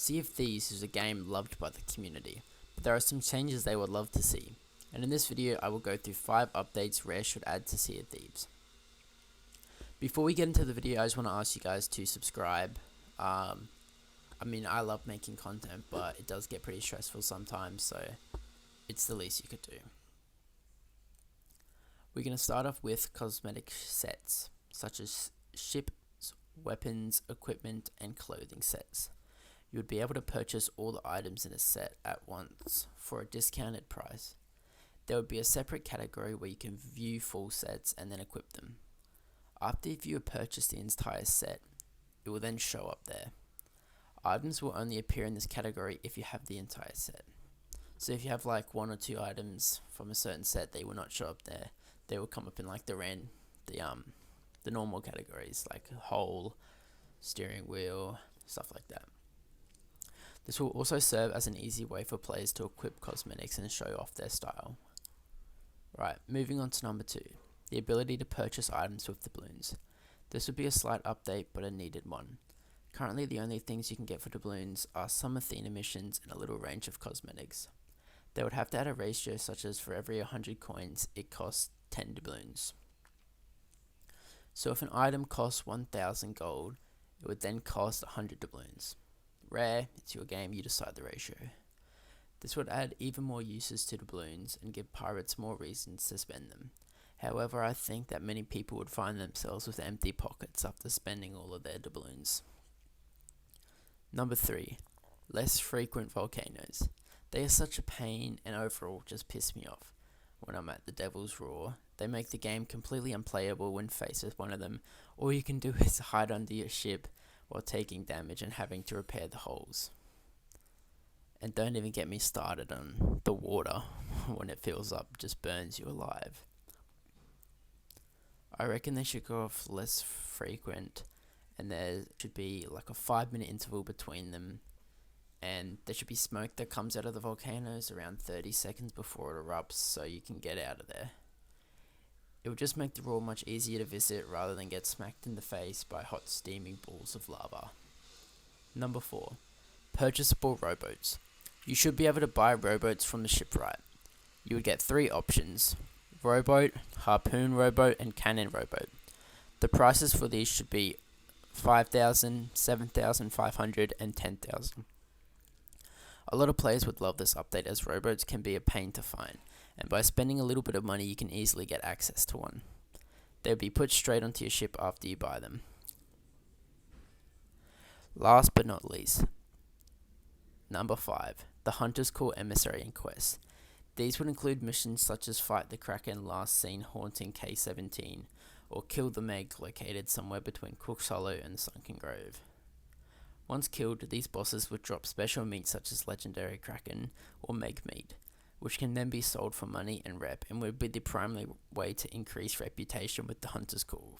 Sea of Thieves is a game loved by the community, but there are some changes they would love to see, and in this video I will go through 5 updates Rare should add to Sea of Thieves. Before we get into the video, I just want to ask you guys to subscribe. I love making content, but it does get pretty stressful sometimes, so it's the least you could do. We're going to start off with cosmetic sets, such as ships, weapons, equipment, and clothing sets. You would be able to purchase all the items in a set at once for a discounted price. There would be a separate category where you can view full sets and then equip them. After you have purchased the entire set, it will then show up there. Items will only appear in this category if you have the entire set. So if you have like 1 or 2 items from a certain set, they will not show up there. They will come up in like the normal categories like hull, steering wheel, stuff like that. This will also serve as an easy way for players to equip cosmetics and show off their style. Right, moving on to number 2, the ability to purchase items with doubloons. This would be a slight update, but a needed one. Currently the only things you can get for doubloons are some Athena missions and a little range of cosmetics. They would have to add a ratio such as for every 100 coins it costs 10 doubloons. So if an item costs 1000 gold, it would then cost 100 doubloons. Rare, it's your game, you decide the ratio. This would add even more uses to doubloons and give pirates more reasons to spend them. However, I think that many people would find themselves with empty pockets after spending all of their doubloons. Number 3, less frequent volcanoes. They are such a pain and overall just piss me off when I'm at the Devil's Roar. They make the game completely unplayable when faced with one of them. All you can do is hide under your ship while taking damage and having to repair the holes. And don't even get me started on the water when it fills up, just burns you alive. I reckon they should go off less frequent, and there should be like a 5-minute interval between them, and there should be smoke that comes out of the volcanoes around 30 seconds before it erupts so you can get out of there. It would just make the roar much easier to visit rather than get smacked in the face by hot steaming balls of lava. Number 4, purchasable rowboats. You should be able to buy rowboats from the shipwright. You would get 3 options: rowboat, harpoon rowboat, and cannon rowboat. The prices for these should be 5,000, 7,500, and 10,000. A lot of players would love this update as rowboats can be a pain to find, and by spending a little bit of money you can easily get access to one. They will be put straight onto your ship after you buy them. Last but not least, number 5, the Hunter's Call Emissary and Quest. These would include missions such as fight the Kraken last seen haunting K-17, or kill the Meg located somewhere between Cook's Hollow and Sunken Grove. Once killed, these bosses would drop special meat such as legendary Kraken or Meg meat, which can then be sold for money and rep, and would be the primary way to increase reputation with the Hunter's Call.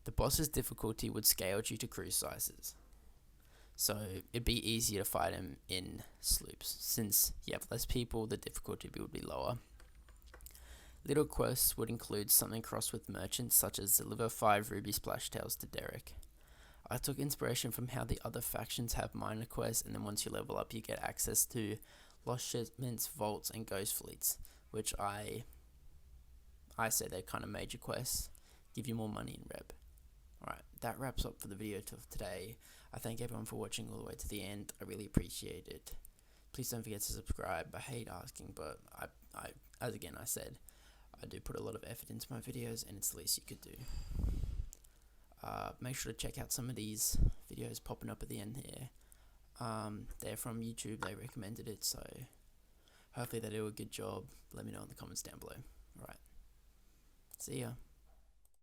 The boss's difficulty would scale due to crew sizes, so it'd be easier to fight him in sloops. Since you have less people, the difficulty would be lower. Little quests would include something crossed with merchants such as deliver 5 ruby splashtails to Derek. I took inspiration from how the other factions have minor quests, and then once you level up you get access to lost shipments, vaults, and ghost fleets, which I say they're kind of major quests, give you more money in rep. Alright, that wraps up for the video of today. I thank everyone for watching all the way to the end. I really appreciate it. Please don't forget to subscribe. I hate asking, but as again I said, I do put a lot of effort into my videos, and it's the least you could do. Make sure to check out some of these videos popping up at the end here. They're from YouTube, they recommended it, so hopefully they do a good job. Let me know in the comments down below. Alright, see ya.